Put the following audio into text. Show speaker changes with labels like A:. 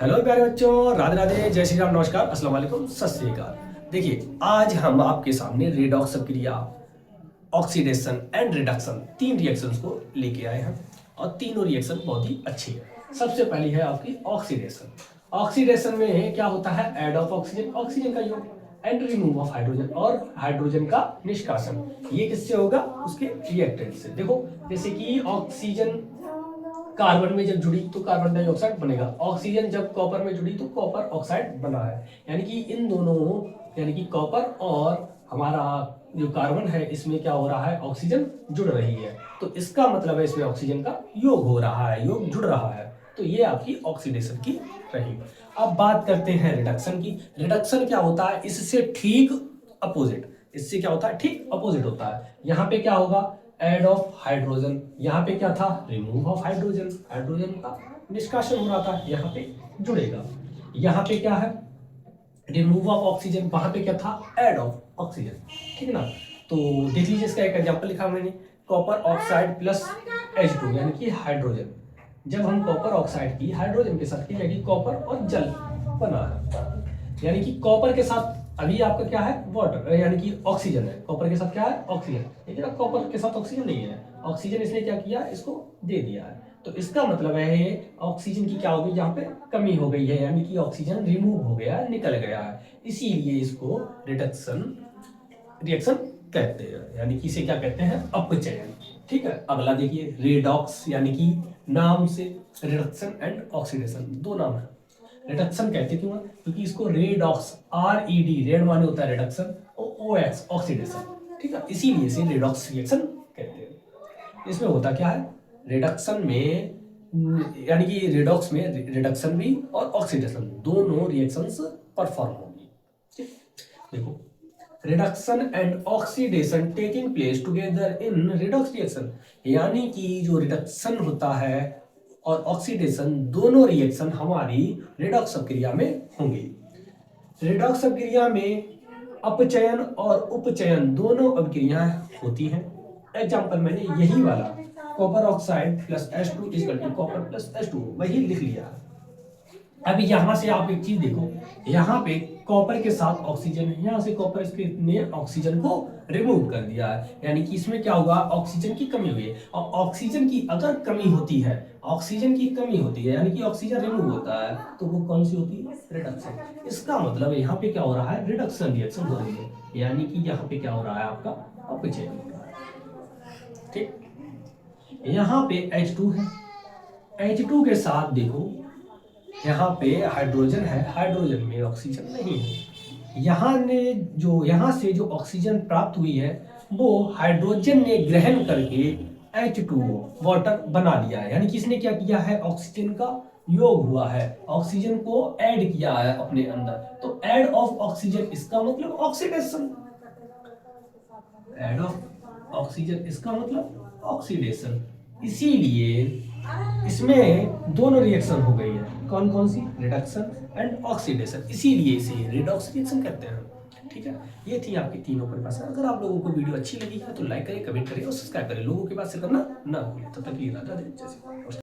A: Hello प्यारे बच्चों, राधे राधे, जय श्री राम, नमस्कार, अस्सलाम वालेकुम, सत श्री अकाल। देखिए, आज हम आपके सामने रेडॉक्स क्रिया, ऑक्सीडेशन एंड रिडक्शन, तीन रिएक्शंस को लेके आए हैं और तीनों रिएक्शन बहुत ही अच्छी है। सबसे पहली है आपकी ऑक्सीडेशन। ऑक्सीडेशन में क्या होता है? ऐड ऑफ ऑक्सीजन, ऑक्सीजन का योग, एंड रिमूव ऑफ हाइड्रोजन, और हाइड्रोजन का निष्कासन। ये किससे होगा? उसके रिएक्टेंट से। देखो, जैसे कि ऑक्सीजन कार्बन में जब जुड़ी तो कार्बन डाइऑक्साइड बनेगा, ऑक्सीजन जब कॉपर में जुड़ी तो कॉपर ऑक्साइड बना है। यानी कि इन दोनों, यानी कि कॉपर और हमारा जो कार्बन है, इसमें क्या हो रहा है? ऑक्सीजन जुड़ रही है, तो इसका मतलब है इसमें ऑक्सीजन का योग हो रहा है, योग जुड़ रहा है। तो ये आपकी ऑक्सीडेशन की रही। अब बात करते हैं रिडक्शन की। रिडक्शन क्या होता है? इससे ठीक अपोजिट। इससे क्या होता है? ठीक अपोजिट होता है। यहाँ पे क्या होगा? Add of hydrogen. यहाँ पे क्या था? रिमूव ऑफ हाइड्रोजन, हाइड्रोजन का निष्कासन हो रहा था, यहाँ पे जुड़ेगा। यहाँ पे क्या है? रिमूव ऑफ ऑक्सीजन, वहां पे क्या था? Add of oxygen. ठीक है ना? तो देख लीजिए, इसका एक एग्जांपल लिखा मैंने, कॉपर ऑक्साइड प्लस H2 यानी कि हाइड्रोजन। जब हम कॉपर ऑक्साइड की हाइड्रोजन के साथ, यानी कि कॉपर और जल बना है, यानी कि कॉपर के साथ अभी आपका क्या है? वाटर, यानी कि ऑक्सीजन है। कॉपर के साथ क्या है? ऑक्सीजन। लेकिन अब कॉपर के साथ ऑक्सीजन नहीं है, ऑक्सीजन इसने क्या किया? इसको दे दिया है। तो इसका मतलब है ये ऑक्सीजन की क्या हो गई? यहाँ पे कमी हो गई है, यानी कि ऑक्सीजन रिमूव हो गया, निकल गया है। इसीलिए इसको रिडक्शन रिएक्शन कहते हैं, यानी कि इसे क्या कहते हैं? अपचयन। ठीक है। अगला देखिए, रेडॉक्स, यानी कि नाम से रिडक्शन एंड ऑक्सीडेशन दो नाम है। रिडक्शन कहते क्यों है? क्योंकि इसको रेडॉक्स, RED, रेड माने होता है रिडक्शन, और OX ऑक्सीडेशन। ठीक है, इसीलिए इसे रेडॉक्स रिएक्शन कहते हैं। इसमें होता क्या है? रिडक्शन में, यानी कि रेडॉक्स में रिडक्शन भी और ऑक्सीडेशन दोनों रिएक्शंस परफॉर्म होगी। ठीक, देखो, reduction and oxidation taking place together in redox reaction, यानी कि जो रिडक्शन होता है और ऑक्सीडेशन, दोनों रिएक्शन हमारी रिडॉक्स क्रिया में होंगी। रिडॉक्स क्रिया में अपचयन और उपचयन दोनों अभिक्रियाएं होती हैं। एग्जाम्पल मैंने यही वाला, copper oxide plus H2 is equal to copper plus H2, वही लिख लिया। अब यहां से आप एक चीज देखो, यहाँ पे कॉपर के साथ ऑक्सीजन है, यहाँ से कॉपर ने ऑक्सीजन को रिमूव कर दिया है, यानी कि इसमें क्या होगा? ऑक्सीजन की कमी हुई है। और ऑक्सीजन की अगर कमी होती है, ऑक्सीजन की कमी होती है, यानी कि ऑक्सीजन रिमूव होता है, तो वो कौन सी होती है? रिडक्शन। इसका मतलब यहाँ पे क्या हो रहा है? रिडक्शन रिएक्शन हो रही है, यानी कि यहाँ पे क्या हो रहा है? आपका अपचयन हो रहा है। ठीक, यहाँ पे H2 है, H2 के साथ देखो, यहाँ पे हाइड्रोजन है, हाइड्रोजन में ऑक्सीजन नहीं है। यहाँ से जो ऑक्सीजन प्राप्त हुई है, वो हाइड्रोजन ने ग्रहण करके H2O वाटर बना लिया है, यानी कि इसने क्या किया है? ऑक्सीजन का योग हुआ है, ऑक्सीजन को ऐड किया है अपने अंदर। तो ऐड ऑफ ऑक्सीजन, इसका मतलब ऑक्सीडेशन। ऐड ऑफ ऑक्सीजन, इसका मतलब ऑक्सीडेशन। इसीलिए इसमें दोनों रिएक्शन हो गई है। कौन कौन सी? Reduction and oxidation. इसीलिए इसे रिडॉक्स रिएक्शन कहते हैं। ठीक है, ये थी आपकी तीनों परिभाषा। अगर आप लोगों को वीडियो अच्छी लगी है तो लाइक करें, कमेंट करें और सब्सक्राइब करें। लोगों के पास शेयर करना ना भूलें। तब तक के लिए राधे राधे, जय श्री कृष्ण।